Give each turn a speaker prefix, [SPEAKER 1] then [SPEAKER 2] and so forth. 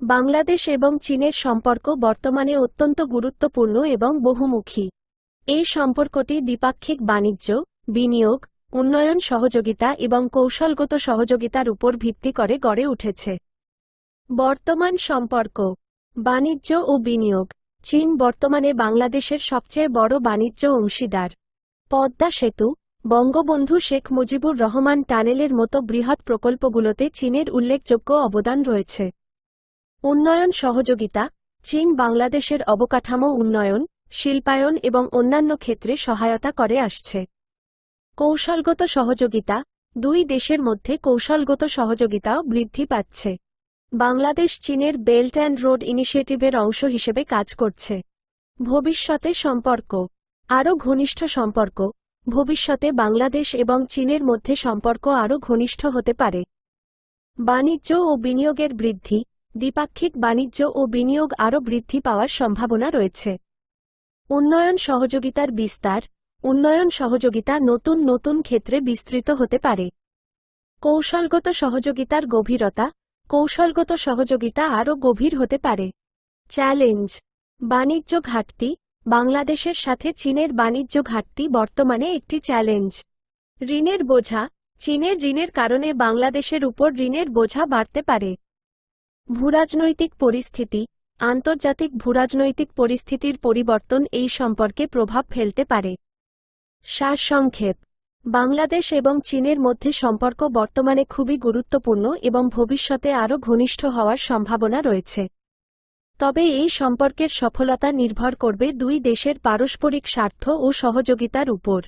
[SPEAKER 1] বাংলাদেশ এবং চীনের সম্পর্ক বর্তমানে অত্যন্ত গুরুত্বপূর্ণ এবং বহুমুখী। এই সম্পর্কটি দ্বিপাক্ষিক বাণিজ্য, বিনিয়োগ, উন্নয়ন সহযোগিতা এবং কৌশলগত সহযোগিতার উপর ভিত্তি করে গড়ে উঠেছে। বর্তমান সম্পর্ক। বাণিজ্য ও বিনিয়োগ। চীন বর্তমানে বাংলাদেশের সবচেয়ে বড় বাণিজ্য অংশীদার। পদ্মা সেতু, বঙ্গবন্ধু শেখ মুজিবুর রহমান টানেলের মতো বৃহৎ প্রকল্পগুলোতে চীনের উল্লেখযোগ্য অবদান রয়েছে। উন্নয়ন সহযোগিতা। চীন বাংলাদেশের অবকাঠামো উন্নয়ন, শিল্পায়ন এবং অন্যান্য ক্ষেত্রে সহায়তা করে আসছে। কৌশলগত সহযোগিতা। দুই দেশের মধ্যে কৌশলগত সহযোগিতাও বৃদ্ধি পাচ্ছে। বাংলাদেশ চীনের বেল্ট অ্যান্ড রোড ইনিশিয়েটিভের অংশ হিসেবে কাজ করছে। ভবিষ্যতে সম্পর্ক। আরও ঘনিষ্ঠ সম্পর্ক। ভবিষ্যতে বাংলাদেশ এবং চীনের মধ্যে সম্পর্ক আরও ঘনিষ্ঠ হতে পারে। বাণিজ্য ও বিনিয়োগের বৃদ্ধি। দ্বিপাক্ষিক বাণিজ্য ও বিনিয়োগ আরও বৃদ্ধি পাওয়ার সম্ভাবনা রয়েছে। উন্নয়ন সহযোগিতার বিস্তার। উন্নয়ন সহযোগিতা নতুন নতুন ক্ষেত্রে বিস্তৃত হতে পারে। কৌশলগত সহযোগিতার গভীরতা। কৌশলগত সহযোগিতা আরও গভীর হতে পারে। চ্যালেঞ্জ। বাণিজ্য ঘাটতি। বাংলাদেশের সাথে চীনের বাণিজ্য ঘাটতি বর্তমানে একটি চ্যালেঞ্জ। ঋণের বোঝা। চীনের ঋণের কারণে বাংলাদেশের উপর ঋণের বোঝা বাড়তে পারে। ভূরাজনৈতিক পরিস্থিতি। আন্তর্জাতিক ভূরাজনৈতিক পরিস্থিতির পরিবর্তন এই সম্পর্কে প্রভাব ফেলতে পারে। সারসংক্ষেপ। বাংলাদেশ এবং চীনের মধ্যে সম্পর্ক বর্তমানে খুবই গুরুত্বপূর্ণ এবং ভবিষ্যতে আরও ঘনিষ্ঠ হওয়ার সম্ভাবনা রয়েছে। তবে এই সম্পর্কের সফলতা নির্ভর করবে দুই দেশের পারস্পরিক স্বার্থ ও সহযোগিতার উপর।